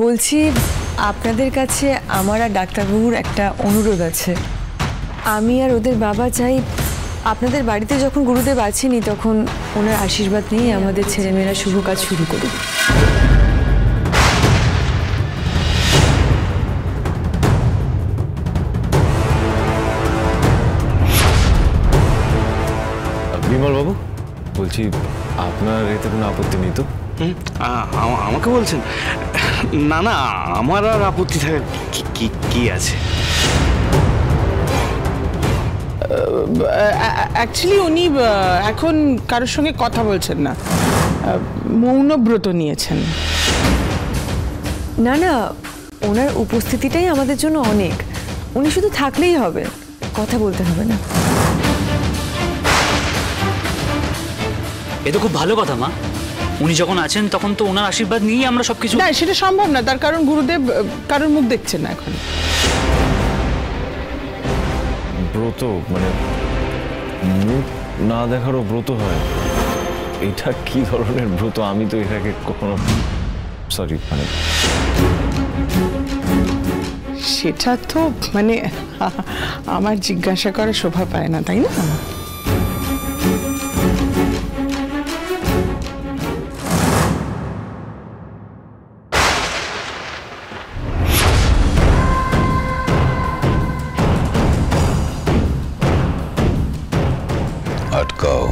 বলছি আপনাদের কাছে আমার আর ডাক্তারবাবুর একটা অনুরোধ আছে। আমি আর ওদের বাবা চাই আপনাদের বাড়িতে যখন গুরুদেব আছেনই তখন ওনার আশীর্বাদ নিয়ে আমাদের ছেলেমেয়েরা শুভ কাজ শুরু করুক। বিমল বাবু বলছি, আপনার এতে কোনো আপত্তি নেই তো? আমাকে বলছেন? না না, আমার আর আপত্তি থাকার কি আছে? অ্যাকচুয়ালি উনি এখন কারোর সঙ্গে কথা বলছেন না, মৌনব্রত নিয়েছেন। না না, ওনার উপস্থিতিটাই আমাদের জন্য অনেক। উনি শুধু থাকলেই হবে, কথা বলতে হবে না। এ তো খুব ভালো কথা মা। উনি যখন আছেন তখন তো ওনার আশীর্বাদ নিয়ে আমরা সবকিছু। না, সেটা সম্ভব না, তার কারণ গুরুদেব কারোর মুখ দেখছেন না এখন। ব্রত মানে মুখ না দেখারও ব্রত হয়? এটা কি ধরনের ব্রত? আমি তো এটাকে কখনো সরি মানে সেটা তো মানে আমার জিজ্ঞাসা করা শোভা পায় না, তাই না? আটকাও,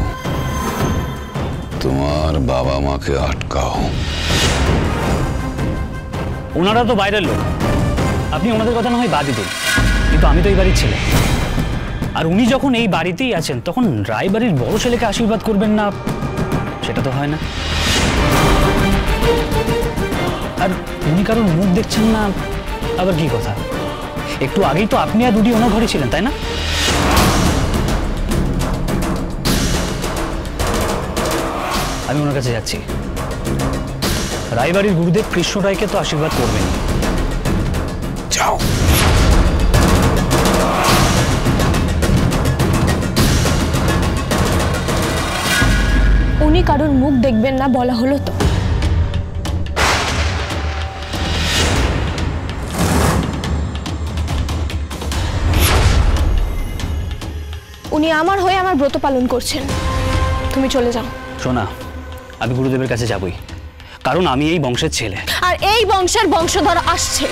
তোমার বাবা মাকে আটকাও। ওনারা তো বাইরের লোক, আপনি ওনাদের কথা না হয় বাদই দিন, কিন্তু আমি তো এই বাড়ির ছেলে। আর উনি যখন এই বাড়িতেই আছেন তখন রায়বাড়ির বড় ছেলেকে আশীর্বাদ করবেন না, সেটা তো হয় না। আর উনি কারোর মুখ দেখছেন না আবার কি কথা? একটু আগেই তো আপনি আর রুডি ওনার ঘরে ছিলেন, তাই না? আমি ওনার কাছে যাচ্ছি। রায়বাড়ির গুরুদেব কৃষ্ণ রায়কে তো আশীর্বাদ করবেন। যাও। উনি কারোর মুখ দেখবেন না বলা হলো তো। উনি আমার হয়ে আমার ব্রত পালন করছেন, তুমি চলে যাও। শোনা, আমি গুরুদেবের কাছে যাবই, কারণ আমি এই বংশের ছেলে। আর এই বংশের বংশধর আসছে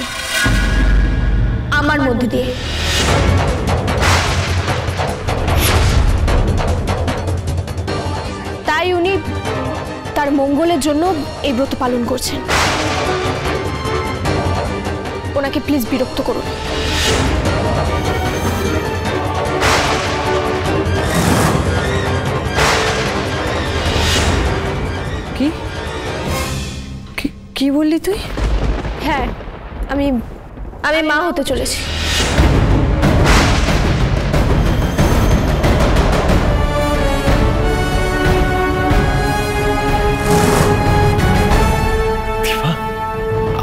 আমার মধ্যে দিয়ে। তাই উনি তার মঙ্গলের জন্য এই ব্রত পালন করছেন। ওনাকে প্লিজ বিরক্ত করুন। কি বললি তুই? হ্যাঁ, আমি মা হতে চলেছি।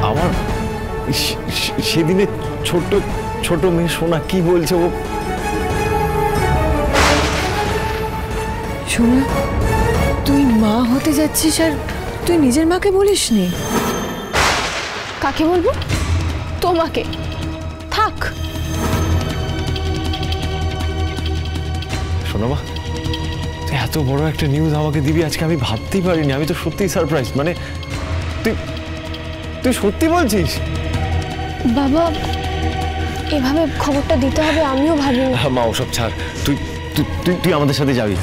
আমার সেদিনে ছোট ছোট মেয়ে সোনা কি বলছে? ও সোনা, তুই মা হতে যাচ্ছিস আর তুই নিজের মাকে বলিসনি? কাকে বলবো? তোমাকে। থাক। শোনো মা, এত বড় একটা নিউজ আমাকে দিবি আজকে, আমি ভাবতেই পারিনি। আমি তো সত্যিই সারপ্রাইজ। মানে তুই সত্যি বলছিস? বাবা, এভাবে খবরটা দিতে হবে আমিও ভাবিনি। মা ওসব ছাড়, তুই তুই আমাদের সাথে যাবি,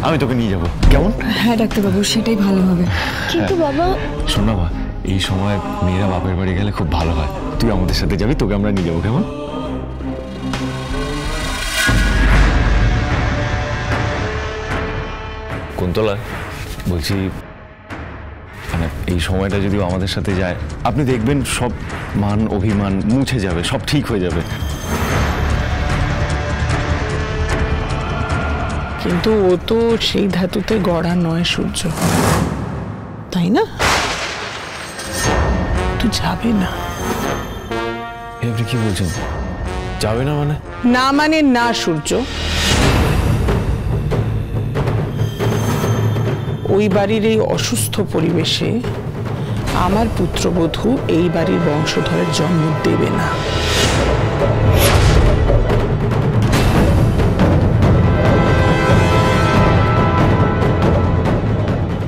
আমি তোকে নিয়ে যাবো, কেমন? হ্যাঁ ডাক্তারবাবু, সেটাই ভালো হবে। কিন্তু বাবা, শোন না মা, এই সময় মেয়েরা বাপের বাড়ি গেলে খুব ভালো হয়। তুই আমাদের সাথে যাবি, তোকে আমরা নিয়ে যাবো, কেমন? কুন্তলা বলছি, মানে এই সময়টা যদি আমাদের সাথে যায়, আপনি দেখবেন সব মান অভিমান মুছে যাবে, সব ঠিক হয়ে যাবে। কিন্তু ও তো সেই ধাতুতে গড়া নয় সূর্য, তাই না? তুই যাবে না। আপনি কি বলছেন? যাবে না মানে? না মানে না সূর্য। ওই বাড়ির এই অসুস্থ পরিবেশে আমার পুত্রবধূ এই বাড়ির বংশধরের জন্ম দেবে না।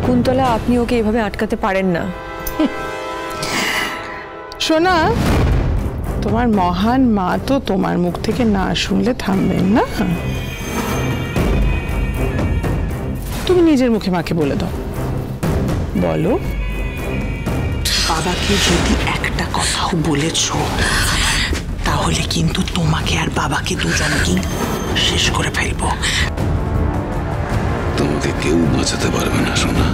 কুন্তলা, আপনি ওকে এভাবে আটকাতে পারেন না। শোনা, তোমার মহান মা তো তোমার মুখ থেকে না শুনলে থামবেন না। তুমি নিজের মুখে মাকে বলে দাও, বলো বাবাকে যদি একটা কথাও বলেছ তাহলে কিন্তু তোমাকে আর বাবাকে দুজনকেই শেষ করে ফেলবো। তোমাকে কেউ বাঁচাতে পারবে না সোনা,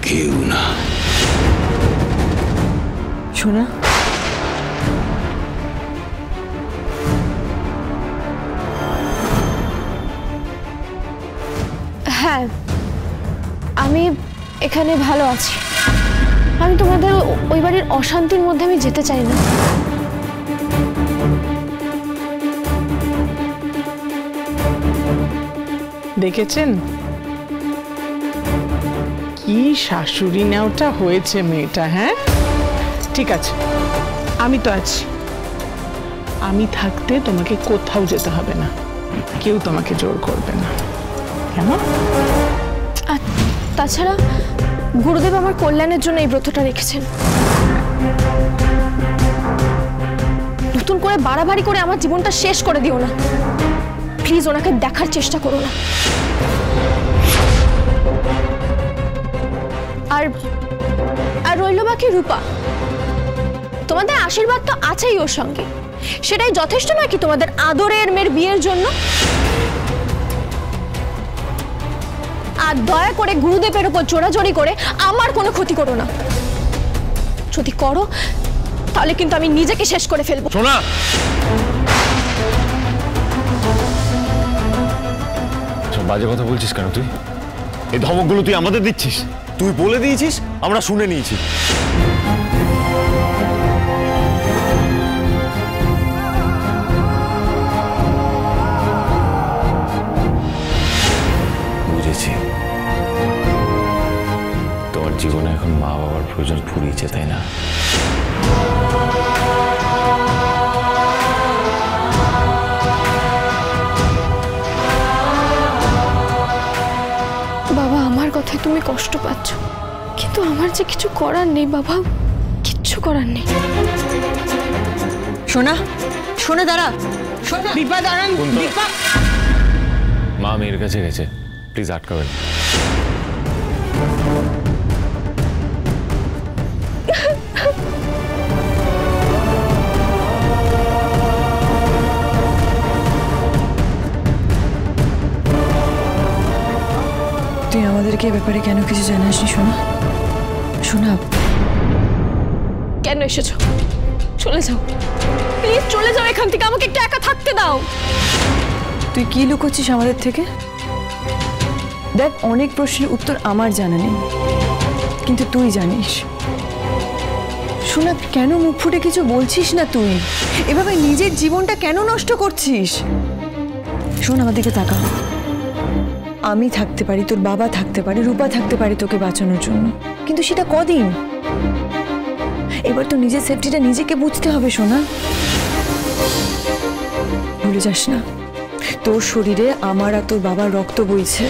কেউ না। শোনা, হ্যাঁ, আমি এখানে ভালো আছি। আমি তোমাদের ওই বাড়ির অশান্তির মধ্যে আমি যেতে চাই না। দেখেছেন কি শাশুড়ি নেওয়াটা হয়েছে মেয়েটা? হ্যাঁ, ঠিক আছে, আমি তো আছি। আমি থাকতে তোমাকে কোথাও যেতে হবে না, কেউ তোমাকে জোর করবে না, কেমন? আর তাছাড়া গুরুদেব আমার কল্যাণের জন্য এই ব্রতটা রেখেছেন। নতুন করে বাড়াবাড়ি করে আমার জীবনটা শেষ করে দিও না প্লিজ। ওনাকে দেখার চেষ্টা করো না। আর আর রইল বাকি রূপা। তোমাদের আশীর্বাদ তো আছেই ওর সঙ্গে, সেটাই যথেষ্ট নয় কি তোমাদের আদরের মেয়ের বিয়ের জন্য? আর দয়া করে গুরুদেবের উপর জোরাজোরি করে আমার কোনো ক্ষতি করো না। যদি করো তাহলে কিন্তু আমি নিজেকে শেষ করে ফেলবো। সোনা, সব বাজে কথা বলছিস কেন তুই? এই ধমকগুলো তুই আমাদের দিচ্ছিস? তুই বলে দিয়েছিস, আমরা শুনে নিয়েছি। বুঝেছি, তোমার জীবনে এখন মা বাবার প্রয়োজন ফুরিয়েছে, তাই না? বাবা, আমার কথায় তুমি কষ্ট পাচ্ছ, কিন্তু আমার যে কিছু করার নেই বাবা, কিচ্ছু করার নেই। শোনা, শোনা দাঁড়া। দীপা দাঁড়ান। দীপা, মা মেয়ের কাছে গেছে, প্লিজ আটকাবেন। তুই আমাদেরকে এ ব্যাপারে কেন কিছু জানাসনি শোনা? শোনা, কেন এসেছো? চলে যাও প্লিজ, চলে যাও এখান থেকে। আমাকে একটু একা থাকতে দাও। তুই কি লুকোচ্ছিস আমাদের থেকে? দেখ, অনেক প্রশ্নের উত্তর আমার জানা নেই, কিন্তু তুই জানিস। শোনা, কেন মুখ ফুটে কিছু বলছিস না? তুই এভাবে নিজের জীবনটা কেন নষ্ট করছিস? শোন, আমার দিকে তাকা। আমি থাকতে পারি, তোর বাবা থাকতে পারে, রূপা থাকতে পারে তোকে বাঁচানোর জন্য, কিন্তু সেটা কদিন? এবার তো নিজের সেফটিটা নিজেকে বুঝতে হবে সোনা। ভুলে যাস না, তোর শরীরে আমার আর তোর বাবার রক্ত বইছে।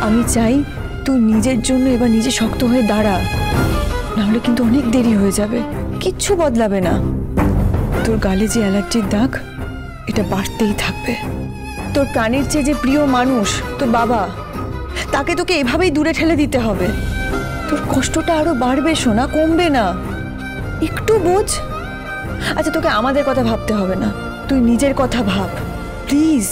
আমি চাই তুই নিজের জন্য এবার নিজে শক্ত হয়ে দাঁড়া, নাহলে কিন্তু অনেক দেরি হয়ে যাবে, কিচ্ছু বদলাবে না। তোর গালে যে অ্যালার্জির দাগ, এটা বাড়তেই থাকবে। তোর প্রাণের চেয়ে যে প্রিয় মানুষ তোর বাবা, তাকে তোকে এভাবেই দূরে ঠেলে দিতে হবে। তোর কষ্টটা আরো বাড়বে সোনা, কমবে না। একটু বোঝ। আচ্ছা, তোকে আমাদের কথা ভাবতে হবে না, তুই নিজের কথা ভাব প্লিজ।